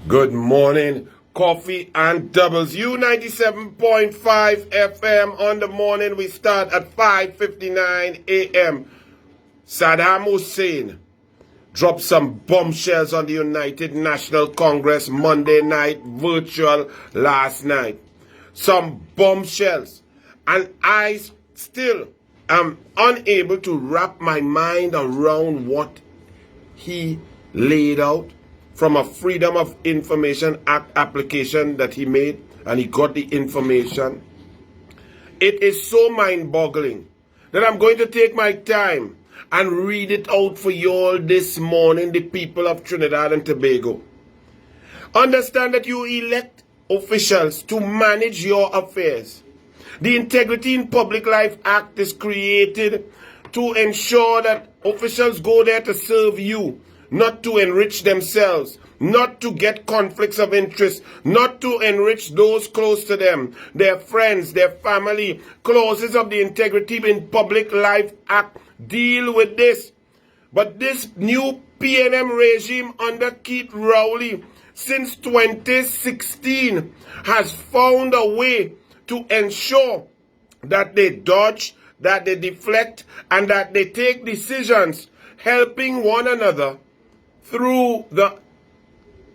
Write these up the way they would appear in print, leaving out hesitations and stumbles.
Good morning, coffee and doubles. U97.5 FM on the morning. We start at 5:59 a.m. Saddam Hussein dropped some bombshells on the United National Congress Monday night virtual last night. Some bombshells. And I still am unable to wrap my mind around what he laid out from a Freedom of Information Act application that he made, and he got the information. It is so mind-boggling that I'm going to take my time and read it out for you all this morning, the people of Trinidad and Tobago. Understand that you elect officials to manage your affairs. The Integrity in Public Life Act is created to ensure that officials go there to serve you, not to enrich themselves, not to get conflicts of interest, not to enrich those close to them, their friends, their family. Clauses of the Integrity in Public Life Act deal with this. But this new PNM regime under Keith Rowley since 2016 has found a way to ensure that they dodge, that they deflect, and that they take decisions helping one another through the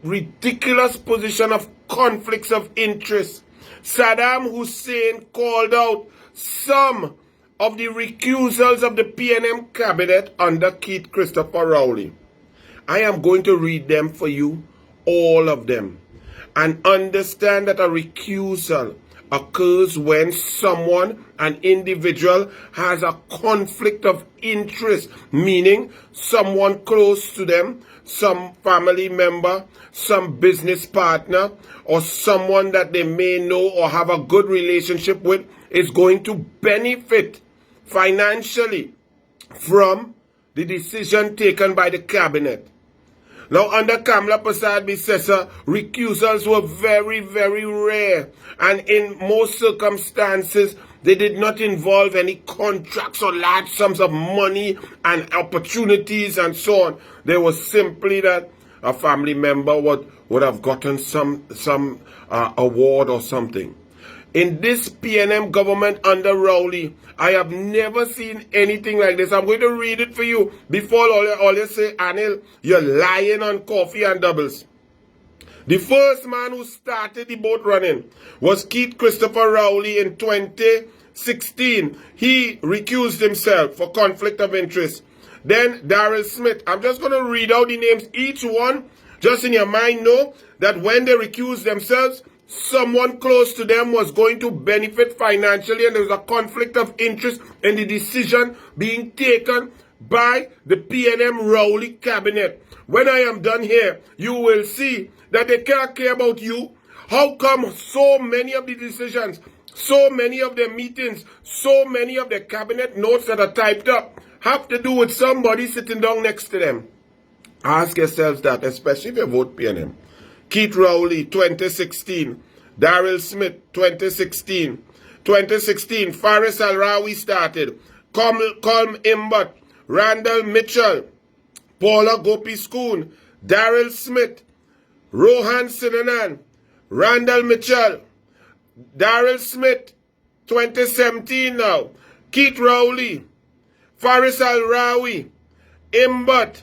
ridiculous position of conflicts of interest. Saddam Hussein called out some of the recusals of the PNM cabinet under Keith Christopher Rowley. I am going to read them for you, all of them, and understand that a recusal occurs when someone, an individual, has a conflict of interest, meaning someone close to them, some family member, some business partner, or someone that they may know or have a good relationship with is going to benefit financially from the decision taken by the cabinet. Now, under Kamla Prasad Bissessa, recusals were very, very rare. And in most circumstances, they did not involve any contracts or large sums of money and opportunities and so on. There was simply that a family member would have gotten some award or something. In this PNM government under Rowley, I have never seen anything like this. I'm going to read it for you before all you say, Anil, you're lying on coffee and doubles. The first man who started the boat running was Keith Christopher Rowley in 2016. He recused himself for conflict of interest. Then Daryl Smith. I'm just going to read out the names. Each one, just in your mind, know that when they recused themselves, someone close to them was going to benefit financially, and there was a conflict of interest in the decision being taken by the PNM Rowley cabinet. When I am done here, you will see that they can't care about you. How come so many of the decisions, so many of their meetings, so many of the cabinet notes that are typed up have to do with somebody sitting down next to them? Ask yourselves that, especially if you vote PNM. Keith Rowley, 2016. Daryl Smith, 2016. 2016, Faris Al-Rawi started. Colm Imbut, Randall Mitchell, Paula Gopi Schoon, Daryl Smith, Rohan Sinanan, Randall Mitchell, Daryl Smith, 2017 now. Keith Rowley, Faris Al-Rawi, Imbut,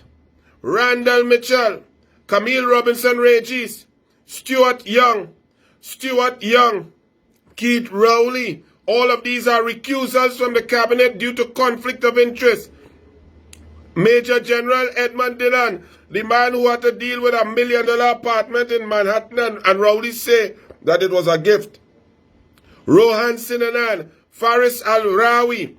Randall Mitchell, Camille Robinson Regis, Stuart Young, Keith Rowley. All of these are recusals from the cabinet due to conflict of interest. Major General Edmund Dillon, the man who had to deal with $1 million apartment in Manhattan, and Rowley say that it was a gift. Rohan Sinanan, Faris Al-Rawi,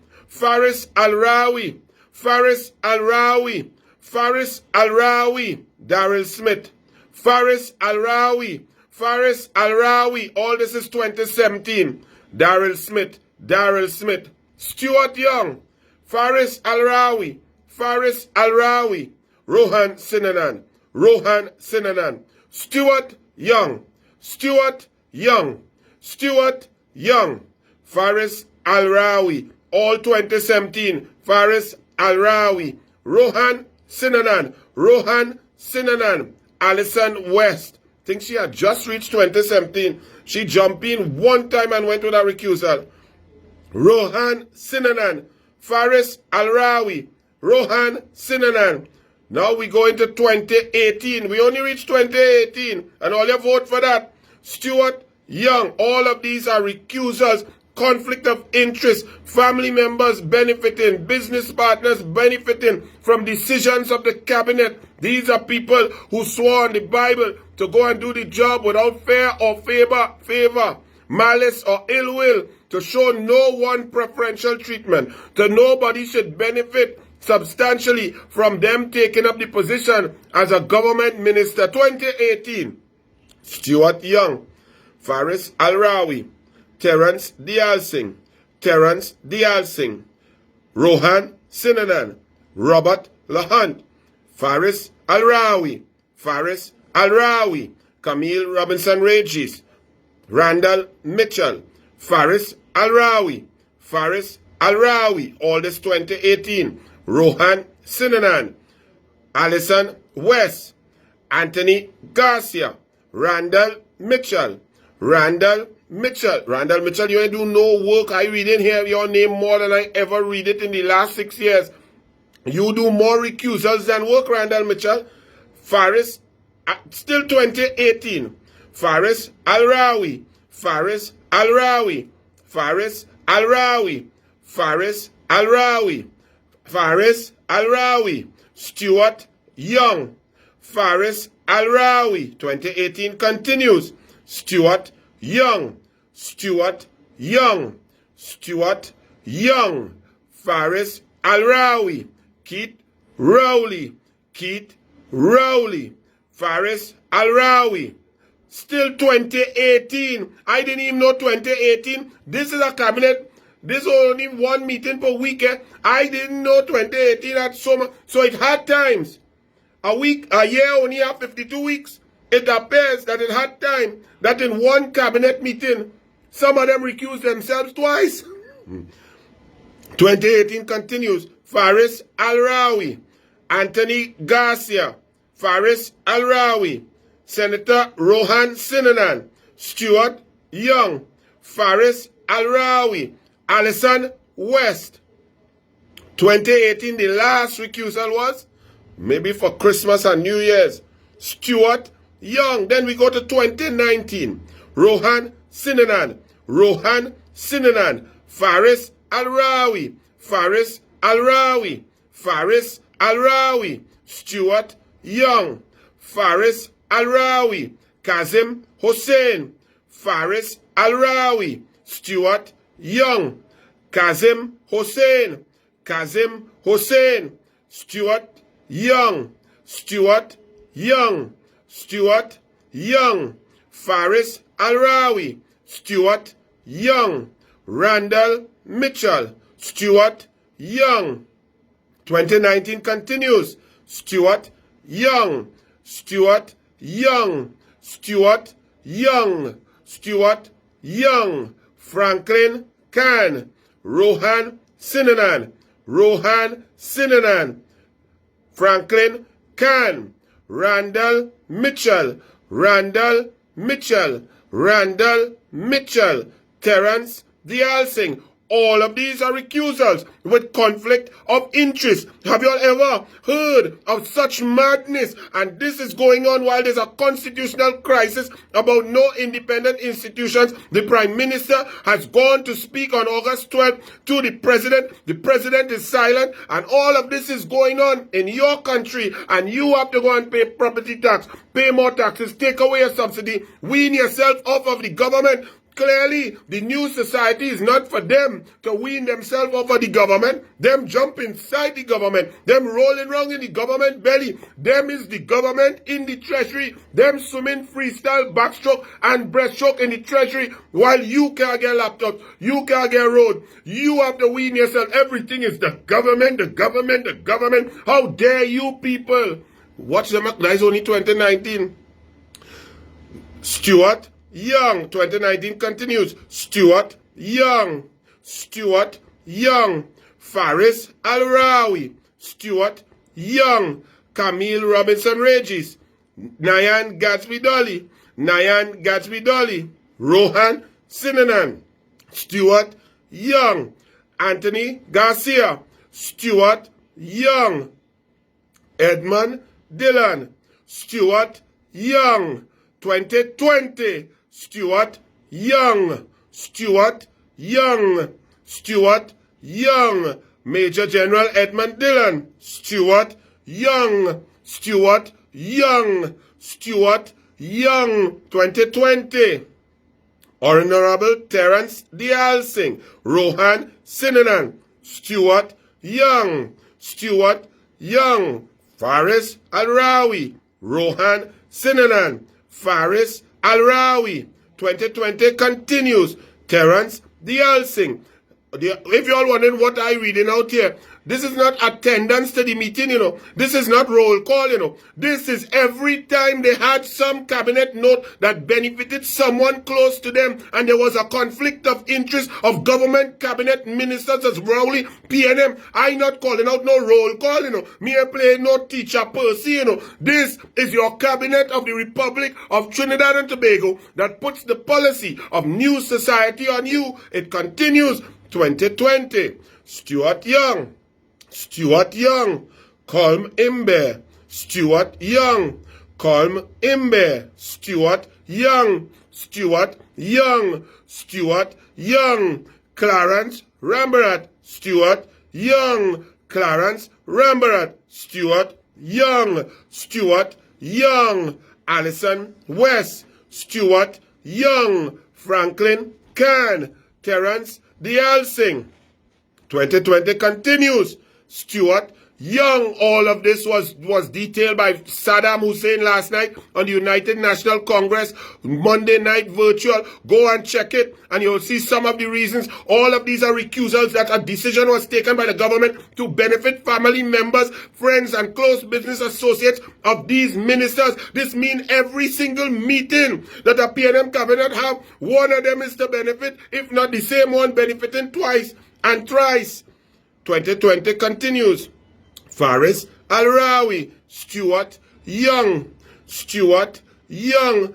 Daryl Smith, Faris Al-Rawi, all this is 2017. Daryl Smith, Stuart Young, Faris Al-Rawi, Rohan Sinanan, Stuart Young, Faris Al-Rawi, all 2017. Faris Al-Rawi, Rohan Sinanan, Alison West, think she had just reached 2017. She jumped in one time and went with a recusal. Rohan Sinanan, Faris Al-Rawi, Rohan Sinanan. Now we go into 2018. We only reached 2018 and all you vote for that. Stuart Young. All of these are recusals. Conflict of interest, family members benefiting, business partners benefiting from decisions of the cabinet. These are people who swore on the Bible to go and do the job without fear or favor, malice or ill will, to show no one preferential treatment, to nobody should benefit substantially from them taking up the position as a government minister. 2018, Stuart Young, Faris Al-Rawi, Terence Dialsing, Rohan Sinanan, Robert Lahunt, Faris Al-Rawi, Camille Robinson Regis, Randall Mitchell, Faris Al-Rawi, all this 2018, Rohan Sinanan, Alison West, Anthony Garcia, Randall Mitchell, you ain't do no work. I read in here your name more than I ever read it in the last 6 years. You do more recusals than work, Randall Mitchell. Faris, still 2018. Faris Al-Rawi, Stuart Young, Faris Al-Rawi. 2018 continues. Stuart Young, Faris Al-Rawi, Keith Rowley, Faris Al-Rawi. Still 2018. I didn't even know 2018. This is a cabinet. This is only one meeting per week. I didn't know 2018 had so much. So it had times. A year only have 52 weeks. It appears that it had time that in one cabinet meeting, some of them recused themselves twice. 2018 continues. Faris Al-Rawi, Anthony Garcia, Faris Al-Rawi, Senator Rohan Sinanan, Stuart Young, Faris Al-Rawi, Alison West. 2018, the last recusal was maybe for Christmas and New Year's. Stuart Young. Then we go to 2019. Rohan Sinanan, Faris Al-Rawi, Stuart Young, Faris Al-Rawi, Kazim Hussain, Faris Al-Rawi, Stuart Young, Kazim Hussain, Stuart Young, Faris Al-Rawi, Stuart Young, Randall Mitchell, Stuart Young. 2019 continues. Stuart Young, Franklin Khan, Rohan Sinanan, Franklin Khan, Randall Mitchell, Terence Dialsing. All of these are recusals with conflict of interest. Have you all ever heard of such madness? And this is going on while there's a constitutional crisis about no independent institutions. The Prime Minister has gone to speak on August 12th to the President. The President is silent, and all of this is going on in your country, and you have to go and pay property tax, pay more taxes, take away a subsidy, wean yourself off of the government. Clearly, the new society is not for them to wean themselves off of the government. Them jump inside the government. Them rolling around in the government belly. Them is the government in the treasury. Them swimming freestyle backstroke and breaststroke in the treasury while you can't get laptops. You can't get road. You have to wean yourself. Everything is the government. How dare you people? Watch the McNice only 2019. Stuart Young, 2019 continues. Stuart Young, Faris Al-Rawi, Stuart Young, Camille Robinson Regis, Nyan Gatsby Dolly, Nyan Gatsby Dolly, Rohan Sinanan, Stuart Young, Anthony Garcia, Stuart Young, Edmund Dillon, Stuart Young, 2020, Stuart Young, Stuart Young, Stuart Young, Major General Edmund Dillon, Stuart Young, Stuart Young, Stuart Young, 2020. Honorable Terence Dialsing, Rohan Sinanan, Stuart Young, Stuart Young, Faris Al-Rawi, Rohan Sinanan, Faris Al-Rawi, 2020 continues. Terence Dialsing. If you're all wondering what I'm reading out here, this is not attendance to the meeting, This is not roll call, This is every time they had some cabinet note that benefited someone close to them and there was a conflict of interest of government cabinet ministers as Rowley, PNM. I not calling out no roll call, Me I play no teacher per se, This is your cabinet of the Republic of Trinidad and Tobago that puts the policy of new society on you. It continues. 2020, Stuart Young, Stuart Young, Colm Imbe, Stuart Young, Colm Imbe, Stuart Young, Stuart Young, Stuart Young, Clarence Rambarat, Stuart Young, Clarence Rambarat, Stuart Young, Stuart Young, Alison West, Stuart Young, Franklin Khan, Terence Dialsing. 2020 continues. Stuart Young. All of this was detailed by Saddam Hussein last night on the United National Congress Monday night virtual. Go and check it and you'll see some of the reasons. All of these are recusals that a decision was taken by the government to benefit family members, friends and close business associates of these ministers. This means every single meeting that a PNM cabinet have, one of them is to benefit, if not the same one benefiting twice and thrice. 2020 continues. Faris Al-Rawi, Stuart Young, Stuart Young,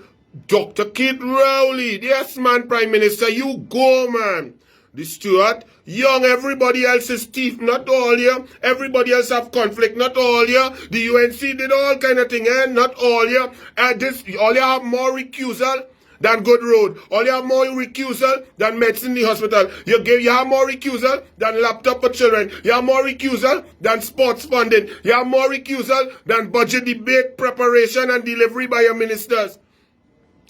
Dr. Kid Rowley, yes man, Prime Minister, you go man. The Stuart Young, everybody else is thief, not all you. Everybody else have conflict, not all you. The UNC did all kind of thing, not all you. All you have more recusal than good road. All you have more recusal than medicine in the hospital. You have more recusal than laptop for children. You have more recusal than sports funding. You have more recusal than budget debate preparation and delivery by your ministers.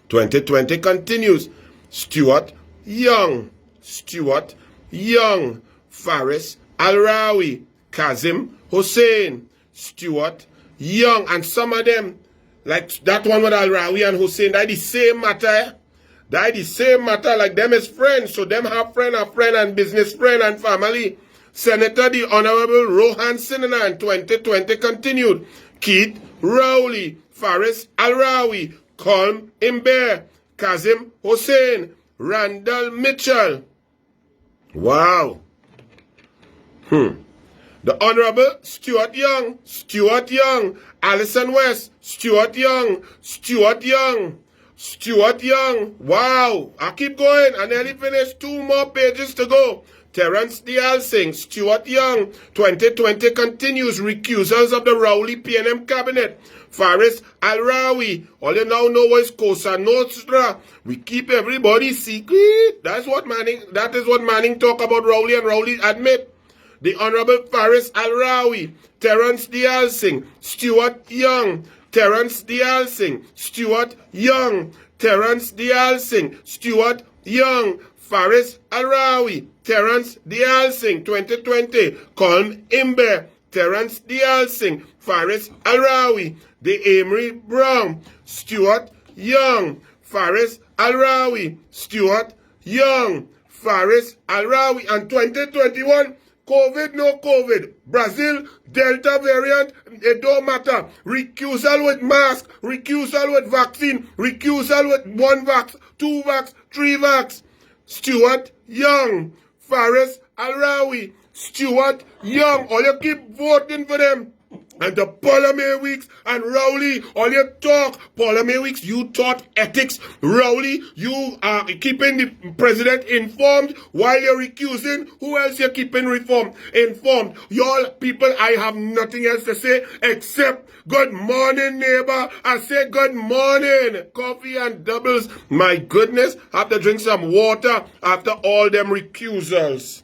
2020 continues. Stuart Young, Stuart Young, Faris Al-Rawi, Kazim Hussein, Stuart Young, and some of them, like that one with Al-Rawi and Hussein, that the same matter. That the same matter, like them is friends. So them have friend and business friend and family. Senator the Honorable Rohan Sinanan, 2020 continued. Keith Rowley, Faris Al-Rawi, Colm Imbe, Kazim Hussein, Randall Mitchell. Wow. The Honorable Stuart Young, Stuart Young, Alison West, Stuart Young, Stuart Young, Stuart Young. Wow. I keep going. I nearly finished. 2 more pages to go. Terence Dialsing, Stuart Young, 2020 continues. Recusals of the Rowley PNM cabinet. Faris Al-Rawi. All you now know is Cosa Nostra. We keep everybody secret. That is what Manning talk about Rowley and Rowley admit. The Honorable Faris Al-Rawi, Terence Dialsing, Stuart Young, Terence Dialsing, Stuart Young, Terence Dialsing, Stuart Young, Faris Al-Rawi, Terence Dialsing, 2020, Colm Imbe, Terence Dialsing, Faris Al-Rawi, the Amory Brown, Stuart Young, Faris Al-Rawi, Stuart Young, Faris Al-Rawi, and 2021, COVID, no COVID. Brazil, Delta variant, it don't matter. Recusal with mask, recusal with vaccine, recusal with 1 vax, 2 vax, 3 vax. Stuart Young, Faris Al-Rawi, Stuart Young. All you keep voting for them. And the Parliament Weeks and Rowley, all your talk, Parliament Weeks, you taught ethics. Rowley, you are keeping the president informed while you're recusing. Who else you're keeping informed? Y'all people, I have nothing else to say except good morning, neighbor. I say good morning. Coffee and doubles. My goodness, have to drink some water after all them recusals.